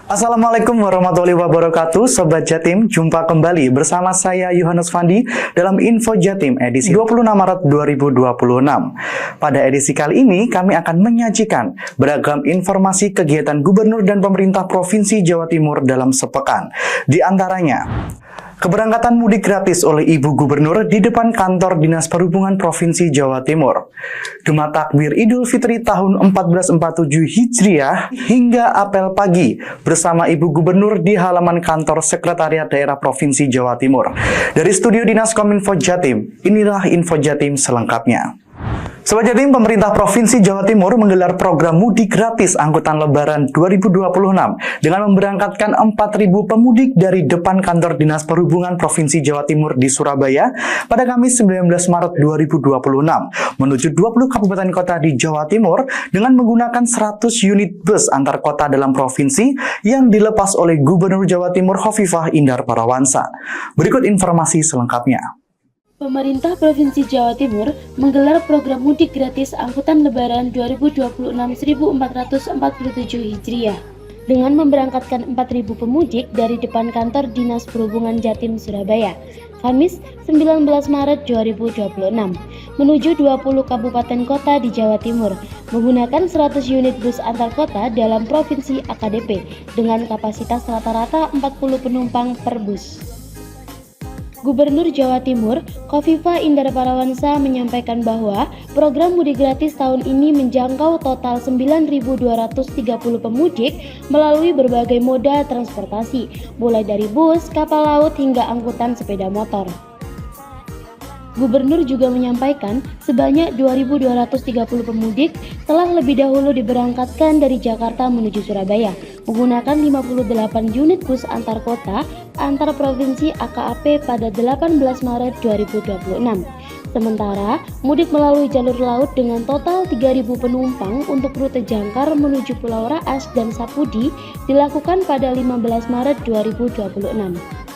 Assalamualaikum warahmatullahi wabarakatuh, Sobat Jatim. Jumpa kembali bersama saya Yohanes Fandi dalam Info Jatim edisi 26 Maret 2026. Pada edisi kali ini kami akan menyajikan beragam informasi kegiatan Gubernur dan pemerintah Provinsi Jawa Timur dalam sepekan. Di antaranya, keberangkatan mudik gratis oleh Ibu Gubernur di depan kantor Dinas Perhubungan Provinsi Jawa Timur. Gema Takbir Idul Fitri tahun 1447 Hijriah hingga apel pagi bersama Ibu Gubernur di halaman kantor Sekretariat Daerah Provinsi Jawa Timur. Dari studio Dinas Kominfo Jatim, inilah Info Jatim selengkapnya. Sobat Jatim, pemerintah Provinsi Jawa Timur menggelar program mudik gratis angkutan Lebaran 2026 dengan memberangkatkan 4.000 pemudik dari depan kantor Dinas Perhubungan Provinsi Jawa Timur di Surabaya pada Kamis 19 Maret 2026 menuju 20 kabupaten kota di Jawa Timur dengan menggunakan 100 unit bus antar kota dalam provinsi yang dilepas oleh Gubernur Jawa Timur Khofifah Indar Parawansa. Berikut informasi selengkapnya. Pemerintah Provinsi Jawa Timur menggelar program mudik gratis angkutan Lebaran 2026 1447 Hijriah dengan memberangkatkan 4.000 pemudik dari depan kantor Dinas Perhubungan Jatim Surabaya, Kamis 19 Maret 2026, menuju 20 kabupaten kota di Jawa Timur menggunakan 100 unit bus antar kota dalam Provinsi AKDP dengan kapasitas rata-rata 40 penumpang per bus. Gubernur Jawa Timur, Khofifah Indar Parawansa menyampaikan bahwa program mudik gratis tahun ini menjangkau total 9.230 pemudik melalui berbagai moda transportasi, mulai dari bus, kapal laut hingga angkutan sepeda motor. Gubernur juga menyampaikan sebanyak 2.230 pemudik telah lebih dahulu diberangkatkan dari Jakarta menuju Surabaya menggunakan 58 unit bus antar kota antar provinsi AKAP pada 18 Maret 2026. Sementara mudik melalui jalur laut dengan total 3.000 penumpang untuk rute jangkar menuju Pulau Raas dan Sapudi dilakukan pada 15 Maret 2026.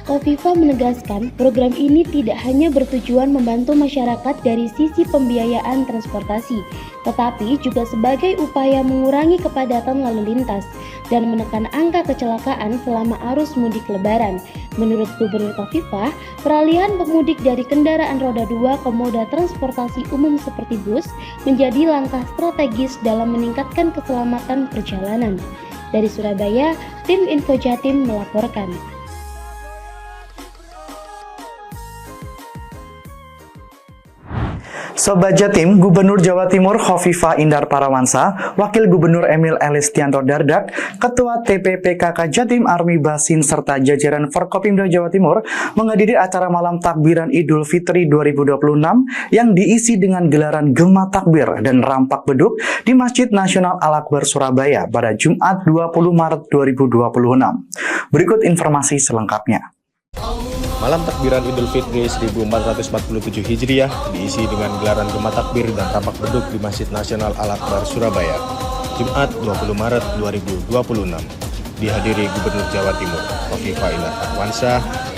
Khofifah menegaskan program ini tidak hanya bertujuan membantu masyarakat dari sisi pembiayaan transportasi, tetapi juga sebagai upaya mengurangi kepadatan lalu lintas dan menekan angka kecelakaan selama arus mudik Lebaran. Menurut Gubernur Khofifah, peralihan pemudik dari kendaraan roda 2 ke moda transportasi umum seperti bus menjadi langkah strategis dalam meningkatkan keselamatan perjalanan. Dari Surabaya, tim Info Jatim melaporkan. Sobat Jatim, Gubernur Jawa Timur Khofifah Indar Parawansa, Wakil Gubernur Emil Elistianto Dardak, Ketua TPPKK Jatim Army Basin serta jajaran Forkopimda Jawa Timur menghadiri acara malam takbiran Idul Fitri 2026 yang diisi dengan gelaran Gema Takbir dan rampak beduk di Masjid Nasional Al-Akbar Surabaya pada Jumat 20 Maret 2026. Berikut informasi selengkapnya. Malam takbiran Idul Fitri 1447 Hijriah diisi dengan gelaran Gema Takbir dan rampak beduk di Masjid Nasional Al-Akbar Surabaya, Jumat 20 Maret 2026. Dihadiri Gubernur Jawa Timur Khofifah Indar Parawansa,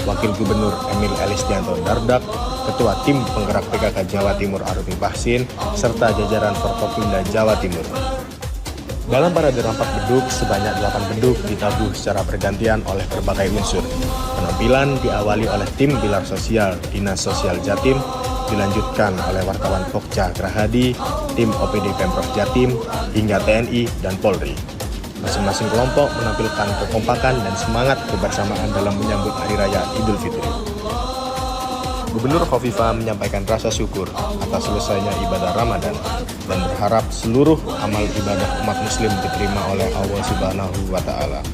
Wakil Gubernur Emil Elistianto Dardak, Ketua Tim Penggerak PKK Jawa Timur Army Basin, serta jajaran Forkopimda Jawa Timur. Dalam parade rampak beduk, sebanyak 8 beduk ditabuh secara bergantian oleh berbagai unsur. Penampilan diawali oleh tim Pilar Sosial Dinas Sosial Jatim, dilanjutkan oleh wartawan Pokja Grahadi, tim OPD Pemprov Jatim, hingga TNI dan Polri. Masing-masing kelompok menampilkan kekompakan dan semangat kebersamaan dalam menyambut Hari Raya Idul Fitri. Gubernur Khofifah menyampaikan rasa syukur atas selesainya ibadah Ramadan dan berharap seluruh amal ibadah umat muslim diterima oleh Allah Subhanahu wa Ta'ala.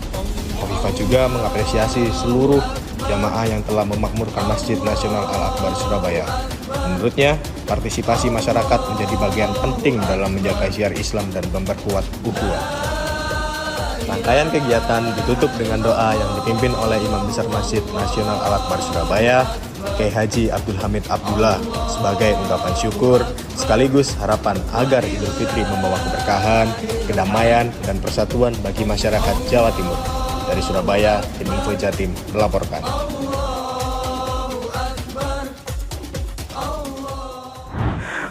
Khofifah juga mengapresiasi seluruh jamaah yang telah memakmurkan Masjid Nasional Al-Akbar Surabaya. Menurutnya, partisipasi masyarakat menjadi bagian penting dalam menjaga syiar Islam dan memperkuat ukhuwah. Rangkaian kegiatan ditutup dengan doa yang dipimpin oleh Imam Besar Masjid Nasional Al-Akbar Surabaya, Kiai Haji Abdul Hamid Abdullah, sebagai ungkapan syukur sekaligus harapan agar Idul Fitri membawa keberkahan, kedamaian, dan persatuan bagi masyarakat Jawa Timur. Dari Surabaya, tim Info Jatim melaporkan.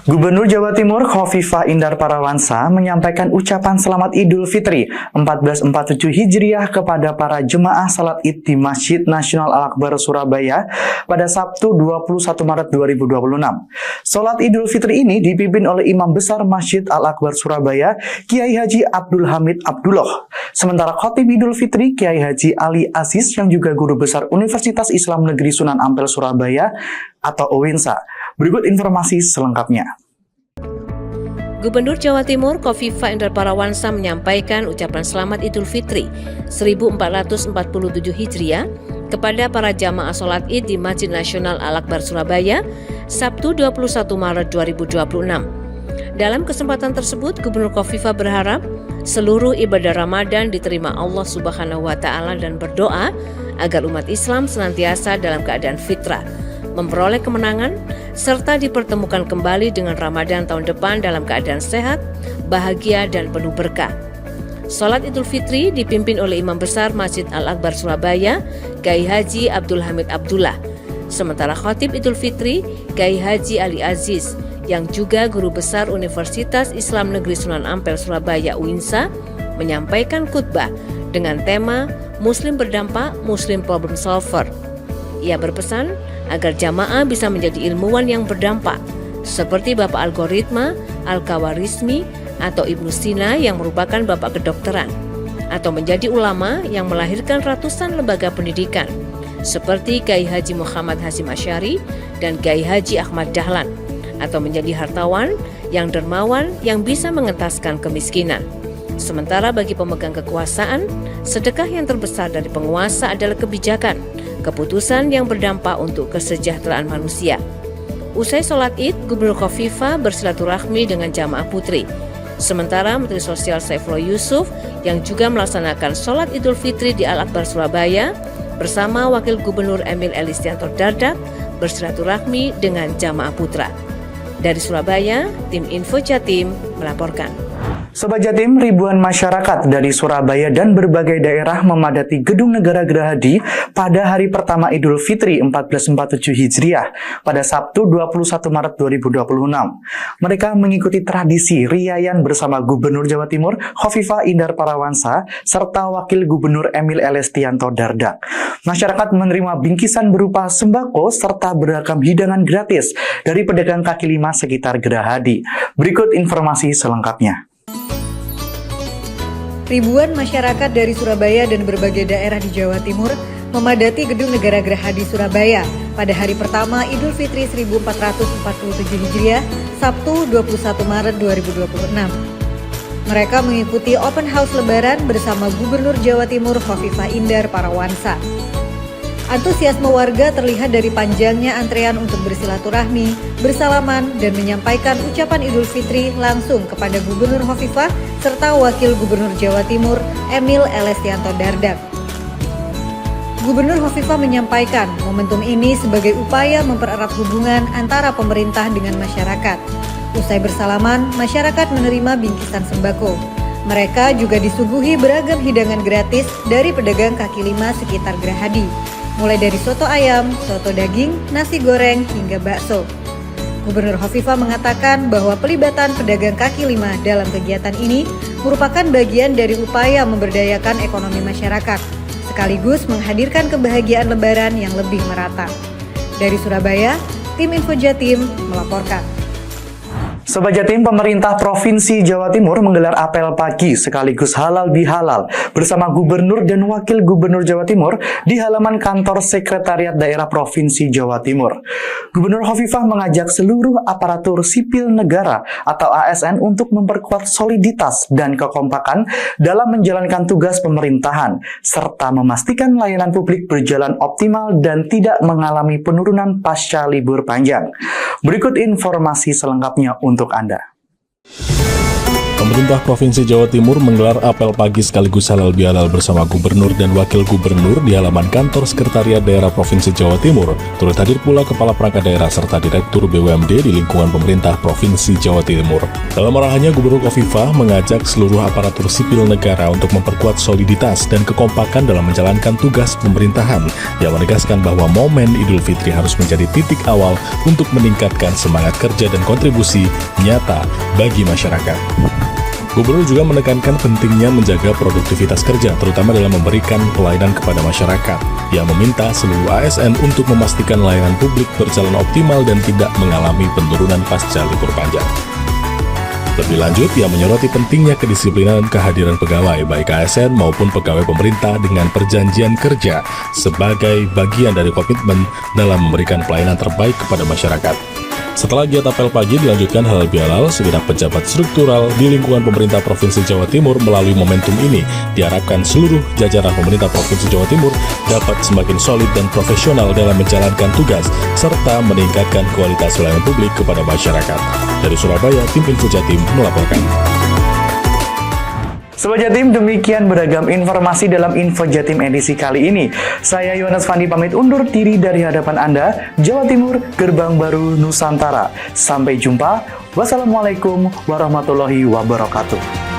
Gubernur Jawa Timur Khofifah Indar Parawansa menyampaikan ucapan selamat Idul Fitri 1447 Hijriah kepada para jemaah salat Id di Masjid Nasional Al-Akbar Surabaya pada Sabtu 21 Maret 2026. Salat Idul Fitri ini dipimpin oleh Imam Besar Masjid Al-Akbar Surabaya, Kiai Haji Abdul Hamid Abdullah. Sementara Khatib Idul Fitri Kiai Haji Ali Aziz yang juga Guru Besar Universitas Islam Negeri Sunan Ampel Surabaya atau UINSA. Berikut informasi selengkapnya. Gubernur Jawa Timur Khofifah Indar Parawansa menyampaikan ucapan selamat Idul Fitri 1447 Hijriah kepada para jamaah sholat Id di Masjid Nasional Al-Akbar Surabaya, Sabtu 21 Maret 2026. Dalam kesempatan tersebut, Gubernur Khofifah berharap seluruh ibadah Ramadan diterima Allah Subhanahu wa Ta'ala dan berdoa agar umat Islam senantiasa dalam keadaan fitrah, memperoleh kemenangan, serta dipertemukan kembali dengan Ramadan tahun depan dalam keadaan sehat, bahagia, dan penuh berkah. Salat Idul Fitri dipimpin oleh Imam Besar Masjid Al-Akbar Surabaya, Kiai Haji Abdul Hamid Abdullah. Sementara Khatib Idul Fitri, Kiai Haji Ali Aziz, yang juga Guru Besar Universitas Islam Negeri Sunan Ampel Surabaya UINSA, menyampaikan khutbah dengan tema Muslim Berdampak, Muslim Problem Solver. Ia berpesan agar jamaah bisa menjadi ilmuwan yang berdampak, seperti Bapak Algoritma, Al-Khawarizmi, atau Ibnu Sina yang merupakan Bapak Kedokteran, atau menjadi ulama yang melahirkan ratusan lembaga pendidikan, seperti Kiai Haji Muhammad Hasyim Asy'ari dan Kiai Haji Ahmad Dahlan, atau menjadi hartawan yang dermawan yang bisa mengentaskan kemiskinan. Sementara bagi pemegang kekuasaan, sedekah yang terbesar dari penguasa adalah kebijakan, keputusan yang berdampak untuk kesejahteraan manusia. Usai sholat Id, Gubernur Khofifah bersilaturahmi dengan jamaah putri. Sementara Menteri Sosial Saifullah Yusuf yang juga melaksanakan sholat Idul Fitri di Al-Akbar Surabaya bersama Wakil Gubernur Emil Elistianto Dardak bersilaturahmi dengan jamaah putra. Dari Surabaya, tim Info Jatim melaporkan. Sobat Jatim, ribuan masyarakat dari Surabaya dan berbagai daerah memadati Gedung Negara Gerahadi pada hari pertama Idul Fitri 1447 Hijriah pada Sabtu 21 Maret 2026. Mereka mengikuti tradisi riayan bersama Gubernur Jawa Timur Khofifah Indar Parawansa serta Wakil Gubernur Emil Elistianto Dardak. Masyarakat menerima bingkisan berupa sembako serta beragam hidangan gratis dari pedagang kaki lima sekitar Gerahadi. Berikut informasi selengkapnya. Ribuan masyarakat dari Surabaya dan berbagai daerah di Jawa Timur memadati Gedung Negara Gerahadi Surabaya pada hari pertama Idul Fitri 1447 Hijriah, Sabtu 21 Maret 2026. Mereka mengikuti open house lebaran bersama Gubernur Jawa Timur Khofifah Indar Parawansa. Antusiasme warga terlihat dari panjangnya antrean untuk bersilaturahmi, bersalaman, dan menyampaikan ucapan Idul Fitri langsung kepada Gubernur Khofifah serta Wakil Gubernur Jawa Timur Emil Elistianto Dardak. Gubernur Khofifah menyampaikan momentum ini sebagai upaya mempererat hubungan antara pemerintah dengan masyarakat. Usai bersalaman, masyarakat menerima bingkisan sembako. Mereka juga disuguhi beragam hidangan gratis dari pedagang kaki lima sekitar Gerahadi, mulai dari soto ayam, soto daging, nasi goreng, hingga bakso. Gubernur Khofifah mengatakan bahwa pelibatan pedagang kaki lima dalam kegiatan ini merupakan bagian dari upaya memberdayakan ekonomi masyarakat, sekaligus menghadirkan kebahagiaan lebaran yang lebih merata. Dari Surabaya, tim Info Jatim melaporkan. Sobat Jatim, pemerintah Provinsi Jawa Timur menggelar apel pagi sekaligus halal bihalal bersama Gubernur dan Wakil Gubernur Jawa Timur di halaman kantor Sekretariat Daerah Provinsi Jawa Timur. Gubernur Khofifah mengajak seluruh aparatur sipil negara atau ASN untuk memperkuat soliditas dan kekompakan dalam menjalankan tugas pemerintahan, serta memastikan layanan publik berjalan optimal dan tidak mengalami penurunan pasca libur panjang. Berikut informasi selengkapnya untuk Anda. Pemerintah Provinsi Jawa Timur menggelar apel pagi sekaligus halal bihalal bersama Gubernur dan Wakil Gubernur di halaman kantor Sekretariat Daerah Provinsi Jawa Timur. Turut hadir pula Kepala Perangkat Daerah serta Direktur BUMD di lingkungan Pemerintah Provinsi Jawa Timur. Dalam arahannya, Gubernur Khofifah mengajak seluruh aparatur sipil negara untuk memperkuat soliditas dan kekompakan dalam menjalankan tugas pemerintahan, yang menegaskan bahwa momen Idul Fitri harus menjadi titik awal untuk meningkatkan semangat kerja dan kontribusi nyata bagi masyarakat. Gubernur juga menekankan pentingnya menjaga produktivitas kerja, terutama dalam memberikan pelayanan kepada masyarakat. Ia meminta seluruh ASN untuk memastikan layanan publik berjalan optimal dan tidak mengalami penurunan pasca libur panjang. Lebih lanjut, ia menyoroti pentingnya kedisiplinan kehadiran pegawai, baik ASN maupun pegawai pemerintah dengan perjanjian kerja sebagai bagian dari komitmen dalam memberikan pelayanan terbaik kepada masyarakat. Setelah giat apel pagi dilanjutkan halal bihalal, segenap pejabat struktural di lingkungan pemerintah Provinsi Jawa Timur melalui momentum ini diharapkan seluruh jajaran pemerintah Provinsi Jawa Timur dapat semakin solid dan profesional dalam menjalankan tugas serta meningkatkan kualitas pelayanan publik kepada masyarakat. Dari Surabaya, tim Info Jatim melaporkan. Sobat Jatim, demikian beragam informasi dalam Info Jatim edisi kali ini. Saya Yohanes Fandi pamit undur diri dari hadapan Anda, Jawa Timur, Gerbang Baru Nusantara. Sampai jumpa. Wassalamualaikum warahmatullahi wabarakatuh.